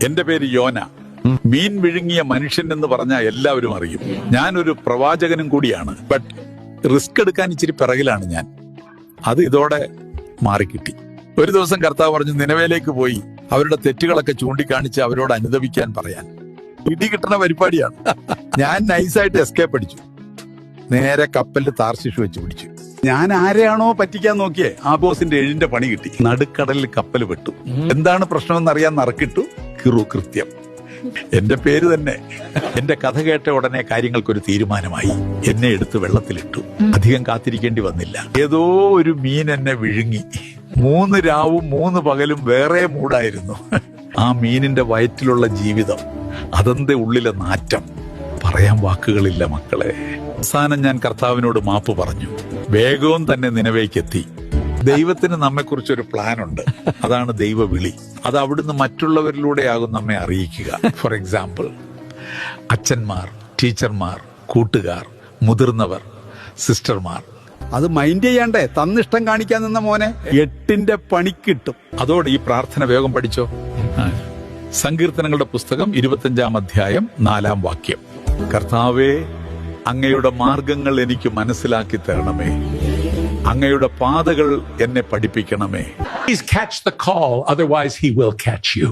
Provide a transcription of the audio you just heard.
എന്റെ പേര് യോന. മീൻ വിഴുങ്ങിയ മനുഷ്യൻ എന്ന് പറഞ്ഞാൽ എല്ലാവരും അറിയും. ഞാനൊരു പ്രവാചകനും കൂടിയാണ്. ബട്ട് റിസ്ക് എടുക്കാൻ ഇച്ചിരി പിറകിലാണ് ഞാൻ. അത് ഇതോടെ മാറിക്കിട്ടി. ഒരു ദിവസം കർത്താവ് പറഞ്ഞു, നിനവേലേക്ക് പോയി അവരുടെ തെറ്റുകളൊക്കെ ചൂണ്ടിക്കാണിച്ച് അവരോട് അനുദപിക്കാൻ പറയാൻ. ഇടി കിട്ടുന്ന പരിപാടിയാണ്. ഞാൻ നൈസായിട്ട് എസ്കേപ്പ് അടിച്ചു. നേരെ കപ്പലിൽ താർശിഷ് വെച്ച് പിടിച്ചു. ഞാൻ ആരെയാണോ പറ്റിക്കാൻ നോക്കിയേ ആ ബോസിന്റെ എഴിന്റെ പണി കിട്ടി. നടുക്കടലിൽ കപ്പൽ പെട്ടു. എന്താണ് പ്രശ്നമെന്ന് അറിയാൻ നറുക്കിട്ടു. കൃത്യം. എന്റെ പേര് തന്നെ. എന്റെ കഥ കേട്ട ഉടനെ കാര്യങ്ങൾക്കൊരു തീരുമാനമായി. എന്നെ എടുത്ത് വെള്ളത്തിലിട്ടു. അധികം കാത്തിരിക്കേണ്ടി വന്നില്ല. ഏതോ ഒരു മീൻ എന്നെ വിഴുങ്ങി. 3 രാവും 3 പകലും വേറെ മൂടായിരുന്നു. ആ മീനിന്റെ വയറ്റിലുള്ള ജീവിതം, അതെന്റെ ഉള്ളിലെ നാറ്റം, പറയാൻ വാക്കുകളില്ല മക്കളെ. അവസാനം ഞാൻ കർത്താവിനോട് മാപ്പ് പറഞ്ഞു. വേഗവും തന്നെ നിനവേക്കെത്തി. ദൈവത്തിന് നമ്മെക്കുറിച്ചൊരു പ്ലാൻ ഉണ്ട്. അതാണ് ദൈവവിളി. അത് അവിടുന്ന് മറ്റുള്ളവരിലൂടെയാകും നമ്മെ അറിയിക്കുക. ഫോർ എക്സാമ്പിൾ, അച്ഛന്മാർ, ടീച്ചർമാർ, കൂട്ടുകാർ, മുതിർന്നവർ, സിസ്റ്റർമാർ. അത് മൈൻഡ് ചെയ്യണ്ടേ? തന്നിഷ്ടം കാണിക്കാൻ നിന്ന മോനെ 8ന്റെ പണിക്കിട്ടും. അതോടെ ഈ പ്രാർത്ഥന വേഗം പഠിച്ചോ. സങ്കീർത്തനങ്ങളുടെ പുസ്തകം 25-ാം അധ്യായം 4-ാം വാക്യം. കർത്താവേ, അങ്ങയുടെ മാർഗങ്ങൾ എനിക്ക് മനസ്സിലാക്കി തരണമേ. അങ്ങയുടെ പാതകൾ എന്നെ പഠിപ്പിക്കണമേ. Please catch the call, otherwise he will catch you.